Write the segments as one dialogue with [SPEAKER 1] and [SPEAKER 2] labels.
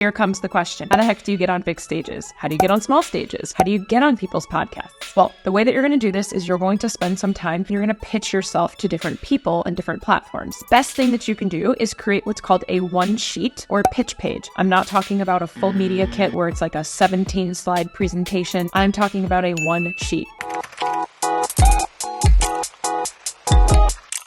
[SPEAKER 1] Here comes the question. How the heck do you get on big stages? How do you get on small stages? How do you get on people's podcasts? Well, the way that you're going to do this is you're going to spend some time and you're going to pitch yourself to different people and different platforms. Best thing that you can do is create what's called a one sheet or pitch page. I'm not talking about a full media kit where it's like a 17 slide presentation. I'm talking about a one sheet.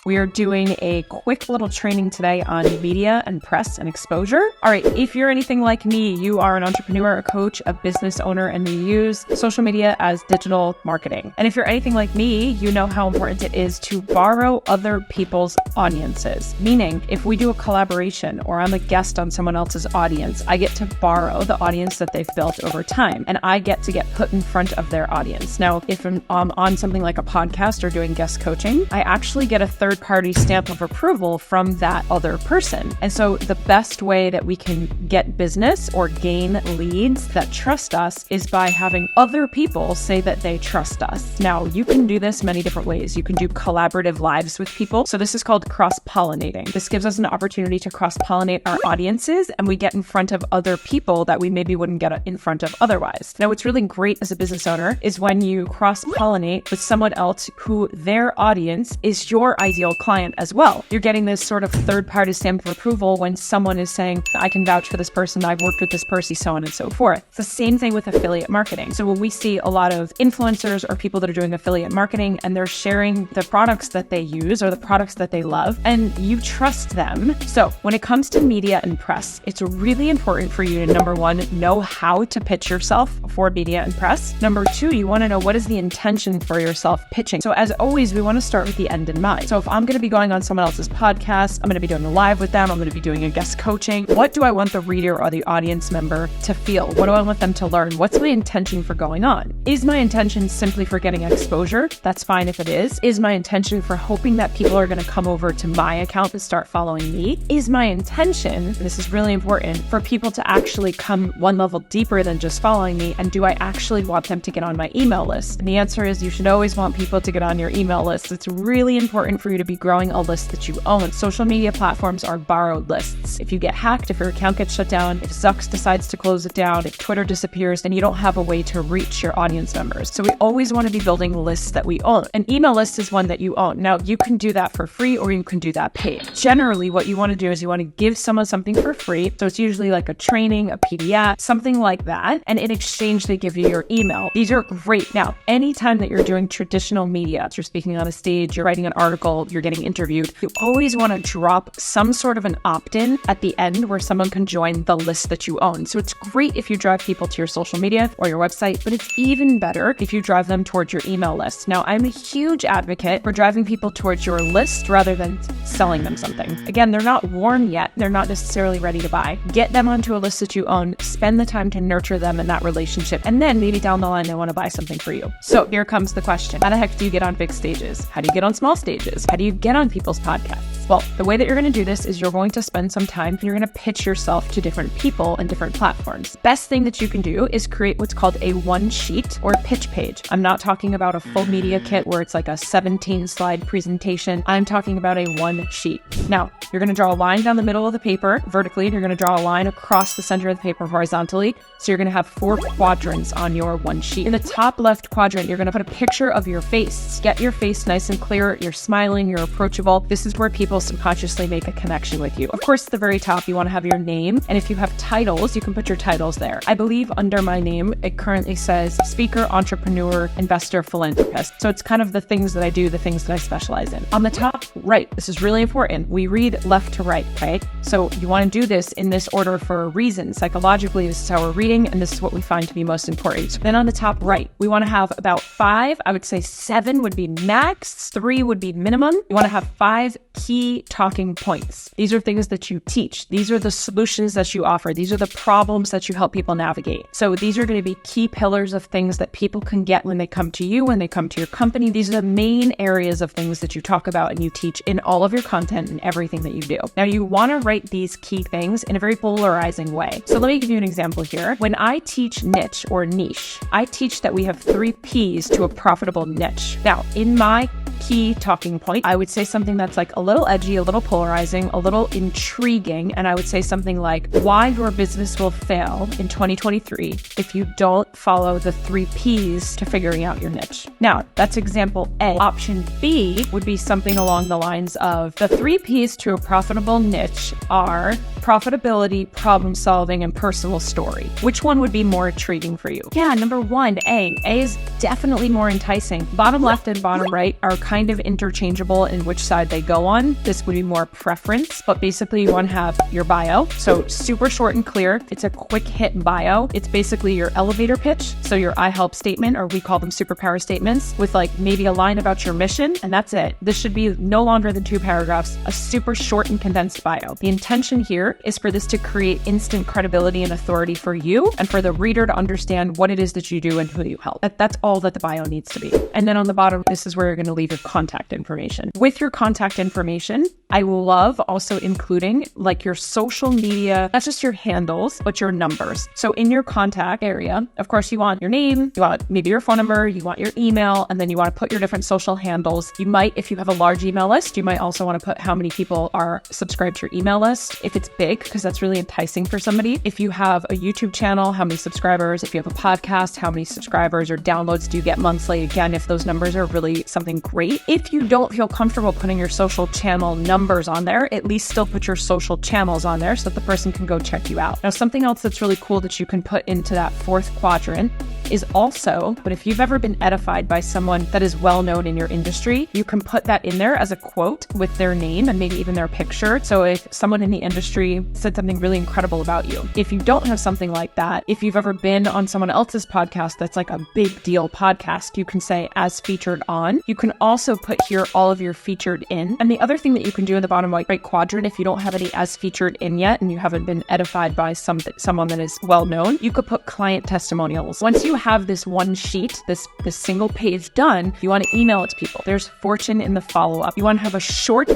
[SPEAKER 1] We are doing a quick little training today on media and press and exposure. All right, if you're anything like me, you are an entrepreneur, a coach, a business owner, and you use social media as digital marketing. And if you're anything like me, you know how important it is to borrow other people's audiences. Meaning, if we do a collaboration or I'm a guest on someone else's audience, I get to borrow the audience that they've built over time, and I get to get put in front of their audience. Now, if I'm on something like a podcast or doing guest coaching, I actually get a third-party stamp of approval from that other person. And so the best way that we can get business or gain leads that trust us is by having other people say that they trust us. Now, you can do this many different ways. You can do collaborative lives with people. So this is called cross-pollinating. This gives us an opportunity to cross-pollinate our audiences, and we get in front of other people that we maybe wouldn't get in front of otherwise. Now, what's really great as a business owner is when you cross-pollinate with someone else who their audience is your ideal client as well. You're getting this sort of third-party stamp of approval when someone is saying, I can vouch for this person, I've worked with this person, so on and so forth. It's the same thing with affiliate marketing. So when we see a lot of influencers or people that are doing affiliate marketing and they're sharing the products that they use or the products that they love, and you trust them. So when it comes to media and press, it's really important for you to, number one, know how to pitch yourself for media and press. Number two, you want to know what is the intention for yourself pitching. So as always, we want to start with the end in mind. So if I'm going to be going on someone else's podcast, I'm going to be doing a live with them, I'm going to be doing a guest coaching. What do I want the reader or the audience member to feel? What do I want them to learn? What's my intention for going on? Is my intention simply for getting exposure? That's fine if it is. Is my intention for hoping that people are going to come over to my account and start following me? Is my intention, this is really important, for people to actually come one level deeper than just following me? And do I actually want them to get on my email list? And the answer is you should always want people to get on your email list. It's really important for you to be growing a list that you own. Social media platforms are borrowed lists. If you get hacked, if your account gets shut down, if Zuck decides to close it down, if Twitter disappears, then you don't have a way to reach your audience members. So we always want to be building lists that we own. An email list is one that you own. Now, you can do that for free or you can do that paid. Generally, what you want to do is you want to give someone something for free. So it's usually like a training, a PDF, something like that. And in exchange, they give you your email. These are great. Now, anytime that you're doing traditional media, you're speaking on a stage, you're writing an article, you're getting interviewed, you always want to drop some sort of an opt-in at the end where someone can join the list that you own. So it's great if you drive people to your social media or your website, but it's even better if you drive them towards your email list. Now, I'm a huge advocate for driving people towards your list rather than selling them something. Again, they're not warm yet. They're not necessarily ready to buy. Get them onto a list that you own, spend the time to nurture them in that relationship, and then maybe down the line, they want to buy something for you. So here comes the question. How the heck do you get on big stages? How do you get on small stages? How do you get on people's podcasts? Well, the way that you're going to do this is you're going to spend some time and you're going to pitch yourself to different people and different platforms. Best thing that you can do is create what's called a one sheet or pitch page. I'm not talking about a full media kit where it's like a 17 slide presentation. I'm talking about a one sheet. Now, you're going to draw a line down the middle of the paper vertically, and you're going to draw a line across the center of the paper horizontally. So you're going to have 4 quadrants on your one sheet. In the top left quadrant, you're going to put a picture of your face. Get your face nice and clear. You're smiling, you're approachable. This is where people subconsciously make a connection with you. Of course, at the very top, you want to have your name. And if you have titles, you can put your titles there. I believe under my name, it currently says speaker, entrepreneur, investor, philanthropist. So it's kind of the things that I do, the things that I specialize in. On the top right, this is really important. We read left to right, right? So you want to do this in this order for a reason. Psychologically, this is how we're reading, and this is what we find to be most important. So then on the top right, we want to have about 5, I would say 7 would be max, 3 would be minimum. You want to have 5 key talking points. These are things that you teach. These are the solutions that you offer. These are the problems that you help people navigate. So these are going to be key pillars of things that people can get when they come to you, when they come to your company. These are the main areas of things that you talk about and you teach in all of your content and everything that you do. Now, you want to write these key things in a very polarizing way. So let me give you an example here. When I teach niche or niche, I teach that we have 3 P's to a profitable niche. Now, in my key talking point. I would say something that's like a little edgy, a little polarizing, a little intriguing. And I would say something like why your business will fail in 2023 if you don't follow the 3 Ps to figuring out your niche. Now, that's example A. Option B would be something along the lines of the 3 Ps to a profitable niche are profitability, problem solving, and personal story. Which one would be more intriguing for you? Yeah, number 1, A. A is definitely more enticing. Bottom left and bottom right are kind of interchangeable in which side they go on. This would be more preference, but basically you want to have your bio. So super short and clear. It's a quick hit bio. It's basically your elevator pitch. So your I help statement, or we call them superpower statements, with like maybe a line about your mission, and that's it. This should be no longer than 2 paragraphs, a super short and condensed bio. The intention here is for this to create instant credibility and authority for you and for the reader to understand what it is that you do and who you help. That's all that the bio needs to be. And then on the bottom, this is where you're going to leave your contact information. With your contact information, I love also including like your social media, not just your handles, but your numbers. So in your contact area, of course, you want your name, you want maybe your phone number, you want your email, and then you want to put your different social handles. You might, if you have a large email list, you might also want to put how many people are subscribed to your email list. If it's big, because that's really enticing for somebody. If you have a YouTube channel, how many subscribers? If you have a podcast, how many subscribers or downloads do you get monthly? Again, if those numbers are really something great. If you don't feel comfortable putting your social channel numbers on there, at least still put your social channels on there so that the person can go check you out. Now, something else that's really cool that you can put into that 4th quadrant is also, but if you've ever been edified by someone that is well known in your industry, you can put that in there as a quote with their name and maybe even their picture. So if someone in the industry said something really incredible about you, if you don't have something like that, if you've ever been on someone else's podcast that's like a big deal podcast, you can say as featured on. You can also put here all of your featured in. And the other thing that you can do in the bottom right quadrant, if you don't have any as featured in yet and you haven't been edified by someone that is well known, you could put client testimonials. Once you have this one sheet, this single page done, you want to email it to people. There's fortune in the follow-up. You want to have a short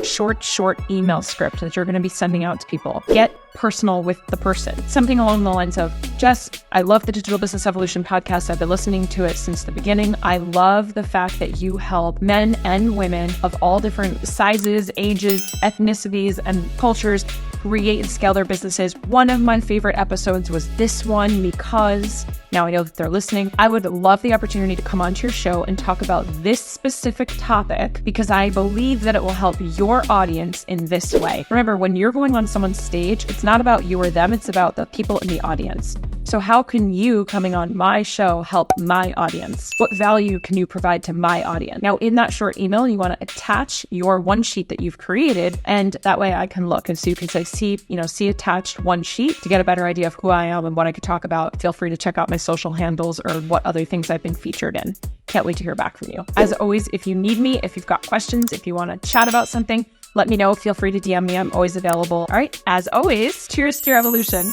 [SPEAKER 1] email script that you're going to be sending out to people. Get personal with the person. Something along the lines of, Jess, I love the Digital Business Evolution podcast. I've been listening to it since the beginning. I love the fact that you help men and women of all different sizes, ages, ethnicities, and cultures create and scale their businesses. One of my favorite episodes was this one because now I know that they're listening. I would love the opportunity to come onto your show and talk about this specific topic because I believe that it will help your audience in this way. Remember, when you're going on someone's stage, it's not about you or them, it's about the people in the audience. So how can you coming on my show help my audience? What value can you provide to my audience? Now, in that short email, you want to attach your one sheet that you've created, and that way I can look. And so you can say, see attached one sheet to get a better idea of who I am and what I could talk about. Feel free to check out my social handles or what other things I've been featured in. Can't wait to hear back from you. As always, if you need me, if you've got questions, if you want to chat about something, let me know. Feel free to DM me. I'm always available. All right. As always, cheers to your evolution.